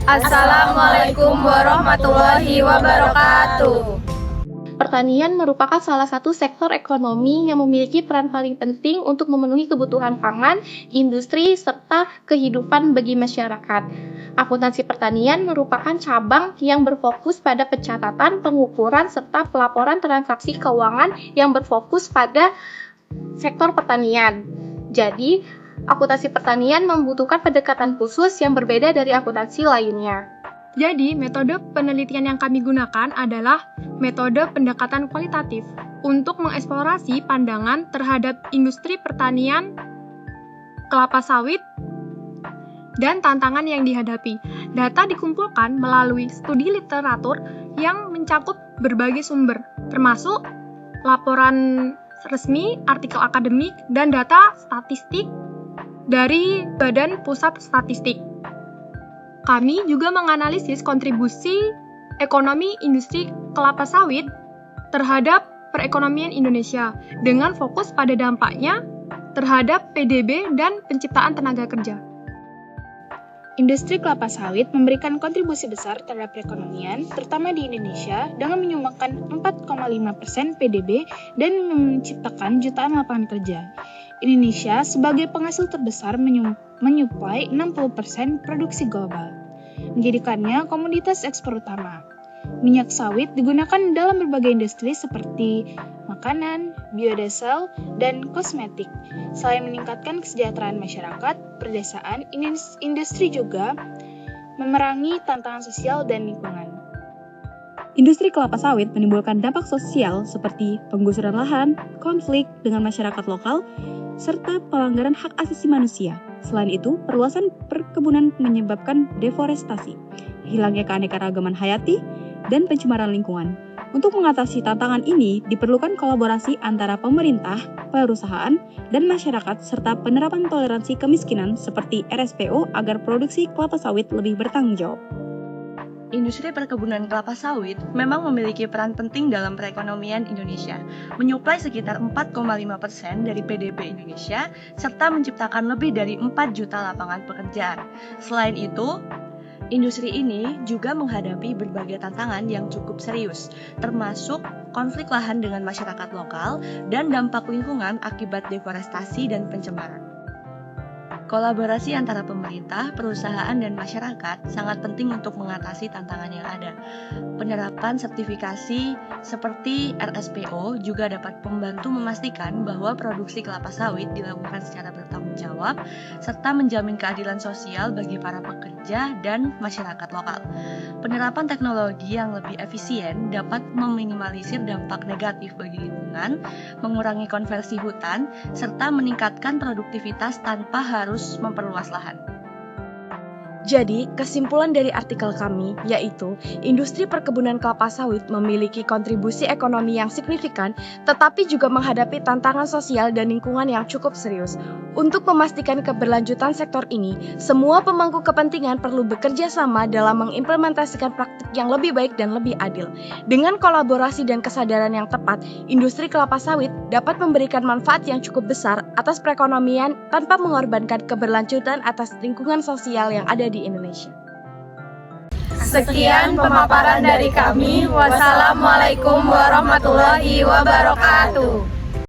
Assalamualaikum warahmatullahi wabarakatuh. Pertanian merupakan salah satu sektor ekonomi yang memiliki peran paling penting untuk memenuhi kebutuhan pangan, industri, serta kehidupan bagi masyarakat. Akuntansi pertanian merupakan cabang yang berfokus pada pencatatan, pengukuran, serta pelaporan transaksi keuangan yang berfokus pada sektor pertanian. Jadi, akuntansi pertanian membutuhkan pendekatan khusus yang berbeda dari akuntansi lainnya. Jadi, metode penelitian yang kami gunakan adalah metode pendekatan kualitatif untuk mengeksplorasi pandangan terhadap industri pertanian kelapa sawit dan tantangan yang dihadapi. Data dikumpulkan melalui studi literatur yang mencakup berbagai sumber, termasuk laporan resmi, artikel akademik, dan data statistik dari Badan Pusat Statistik. Kami juga menganalisis kontribusi ekonomi industri kelapa sawit terhadap perekonomian Indonesia dengan fokus pada dampaknya terhadap PDB dan penciptaan tenaga kerja. Industri kelapa sawit memberikan kontribusi besar terhadap perekonomian, terutama di Indonesia, dengan menyumbangkan 4,5% PDB dan menciptakan jutaan lapangan kerja. Indonesia sebagai penghasil terbesar menyuplai 60% produksi global, menjadikannya komoditas ekspor utama. Minyak sawit digunakan dalam berbagai industri seperti makanan, biodiesel, dan kosmetik. Selain meningkatkan kesejahteraan masyarakat, pedesaan, industri juga memerangi tantangan sosial dan lingkungan. Industri kelapa sawit menimbulkan dampak sosial seperti penggusuran lahan, konflik dengan masyarakat lokal, serta pelanggaran hak asasi manusia. Selain itu, perluasan perkebunan menyebabkan deforestasi, hilangnya keanekaragaman hayati, dan pencemaran lingkungan. Untuk mengatasi tantangan ini, diperlukan kolaborasi antara pemerintah, perusahaan, dan masyarakat, serta penerapan toleransi kemiskinan seperti RSPO agar produksi kelapa sawit lebih bertanggung jawab. Industri perkebunan kelapa sawit memang memiliki peran penting dalam perekonomian Indonesia, menyuplai sekitar 4,5% dari PDB Indonesia, serta menciptakan lebih dari 4 juta lapangan pekerjaan. Selain itu, industri ini juga menghadapi berbagai tantangan yang cukup serius, termasuk konflik lahan dengan masyarakat lokal dan dampak lingkungan akibat deforestasi dan pencemaran. Kolaborasi antara pemerintah, perusahaan, dan masyarakat sangat penting untuk mengatasi tantangan yang ada. Penerapan sertifikasi seperti RSPO juga dapat membantu memastikan bahwa produksi kelapa sawit dilakukan secara bertanggung jawab, serta menjamin keadilan sosial bagi para pekerja dan masyarakat lokal. Penerapan teknologi yang lebih efisien dapat meminimalisir dampak negatif bagi lingkungan, mengurangi konversi hutan, serta meningkatkan produktivitas tanpa harus memperluas lahan. Jadi, kesimpulan dari artikel kami yaitu industri perkebunan kelapa sawit memiliki kontribusi ekonomi yang signifikan, tetapi juga menghadapi tantangan sosial dan lingkungan yang cukup serius. Untuk memastikan keberlanjutan sektor ini, semua pemangku kepentingan perlu bekerja sama dalam mengimplementasikan praktik yang lebih baik dan lebih adil. Dengan kolaborasi dan kesadaran yang tepat, industri kelapa sawit dapat memberikan manfaat yang cukup besar atas perekonomian tanpa mengorbankan keberlanjutan atas lingkungan sosial yang ada di Indonesia. Sekian pemaparan dari kami. Wassalamualaikum warahmatullahi wabarakatuh.